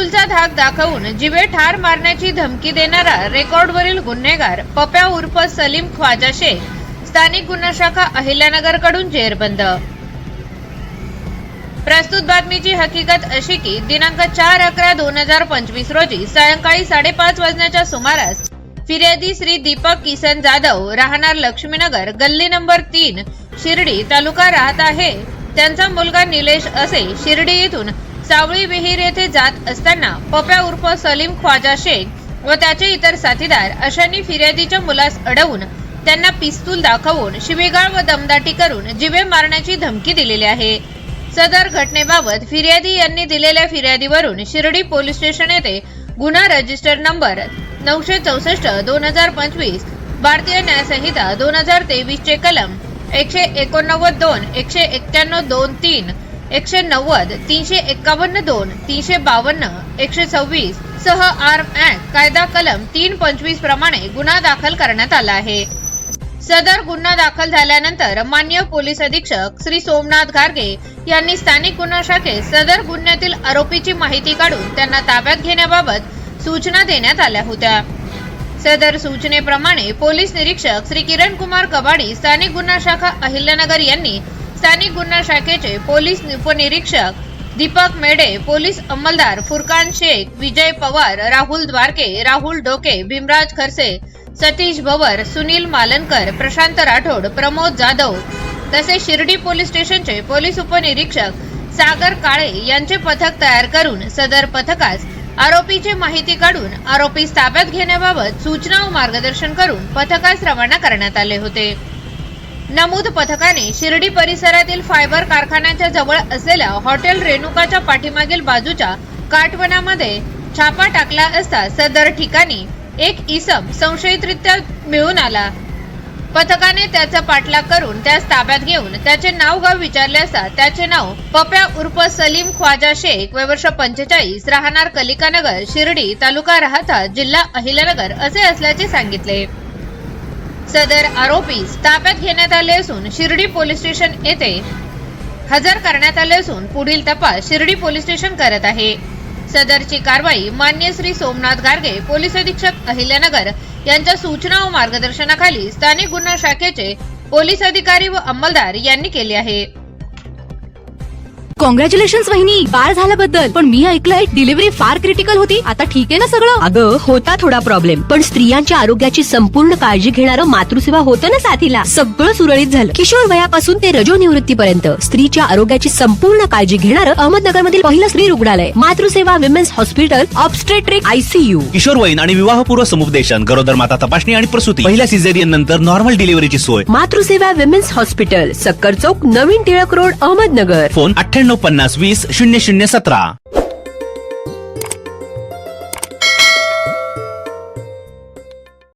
पिस्तूलचा धाक दाखवून जिवे ठार मारण्याची धमकी देणारा रेकॉर्डवरील गुन्हेगार पप्या उर्फ सलीम ख्वाजा शेख स्थानिक गुन्हा शाखा अहिल्यानगर कडून जेरबंद। प्रस्तुत बातमीची हकीकत अशी की दिनांक 4/11/2025 रोजी सायंकाळी 5:30 वाजण्याच्या सुमारास फिर्यादी श्री दीपक किसन जाधव राहणार लक्ष्मीनगर गल्ली नंबर 3 शिर्डी तालुका राहत आहे। त्यांचा मुलगा निलेश असे शिर्डी येथून सावळी विहीर येथे जात असताना पप्या उर्फ सलीम ख्वाजा शेख व त्याचे इतर साथीदार अशांनी फिर्यादीच्या मुलास अडवून त्यांना पिस्तूल दाखवून शिवीगाळ व दमदाटी करून जिवे मारण्याची धमकी दिलेली आहे। सदर घटनेबाबत फिर्यादी यांनी दिलेल्या फिर्यादीवरून शिर्डी पोलीस स्टेशन येथे गुन्हा रजिस्टर नंबर 964/2025 भारतीय न्याय संहिता 2023 चे कलम 189(2), 191(2)(3), 190, 351(2), 352, 126 सह आर्म ऍक्ट कायदा कलम 325 प्रमाणे गुन्हा दाखल करण्यात आला आहे। सदर गुन्हा दाखल झाल्यानंतर माननीय पोलीस अधीक्षक श्री सोमनाथ गारगे यांनी स्थानिक गुन्हा शाखेत सदर गुन्ह्यातील आरोपीची माहिती काढून त्यांना ताब्यात घेण्याबाबत सूचना देण्यात आल्या होत्या। सदर सूचनेप्रमाणे पोलीस निरीक्षक श्री किरण कुमार कबाडी स्थानिक गुन्हा शाखा अहिल्यानगर यांनी स्थानिक गुन्हा शाखेचे पोलीस उपनिरीक्षक दीपक मेढे, पोलीस अंमलदार फुरकान शेख, विजय पवार, राहुल द्वारके, राहुल डोके, भीमराज खरसे, सतीश भवर, सुनील मालनकर, प्रशांत राठोड, प्रमोद जाधव तसेच शिर्डी पोलीस स्टेशनचे पोलीस उपनिरीक्षक सागर काळे यांचे पथक तयार करून सदर पथकास आरोपीची माहिती काढून आरोपीस ताब्यात घेण्याबाबत सूचना व मार्गदर्शन करून पथकास रवाना करण्यात आले होते। नमूद पथकाने शिर्डी परिसरातील फायबर कारखान्याच्या जवळ असलेल्या हॉटेल रेणुकाच्या पाठीमागील बाजूच्या काटवनामध्ये छापा टाकला असता सदर ठिकाणी एक इसम संशयितरित्या मिळून आला। पथकाने त्याचा पाठलाग करून त्यास ताब्यात घेऊन त्याचे नाव गाव विचारले असता त्याचे नाव पप्या उर्फ सलीम ख्वाजा शेख वय वर्ष 45 राहणार कलिकानगर शिर्डी तालुका राहता जिल्हा अहिल्यानगर असे असल्याचे सांगितले। सदर आरोपीस ताब्यात घेण्यात आले असून शिर्डी पोलीस स्टेशन येथे हजर करण्यात आले असून पुढील तपास शिर्डी पोलीस स्टेशन करत आहे। सदरची कारवाई माननीय श्री सोमनाथ गारगे पोलीस अधीक्षक अहिल्यानगर यांच्या सूचना व मार्गदर्शनाखाली स्थानिक गुन्हा शाखेचे पोलीस अधिकारी व अंमलदार यांनी केली आहे। कॉंग्रॅच्युलेशन्स वहिनी, बाळ झाल्याबद्दल। पण मी ऐकलंय डिलिव्हरी फार क्रिटिकल होती, आता ठीक आहे ना सगळं? अगं होता थोडा प्रॉब्लेम, पण स्त्रियांच्या आरोग्याची संपूर्ण काळजी घेणारं मातृसेवा होतं ना साथीला। सगळं सुरळीत झालं। किशोर वयापासून ते रजोनिवृत्तीपर्यंत स्त्रीच्या आरोग्याची संपूर्ण काळजी घेणारं अहमदनगर मधील पहिलं स्त्री रुग्णालय Matruseva women's hospital obstetric ICU। किशोरवयीन आणि विवाहपूर्व समुपदेशन, गरोदर माता तपासणी आणि प्रसूती, पहिल्या सिझेरियन नंतर नॉर्मल डिलिव्हरीची सोय। मातृसेवा विमेन्स हॉस्पिटल, सक्कर चौक, नवीन टिळक रोड, अहमदनगर। फोन 9850 20 0017।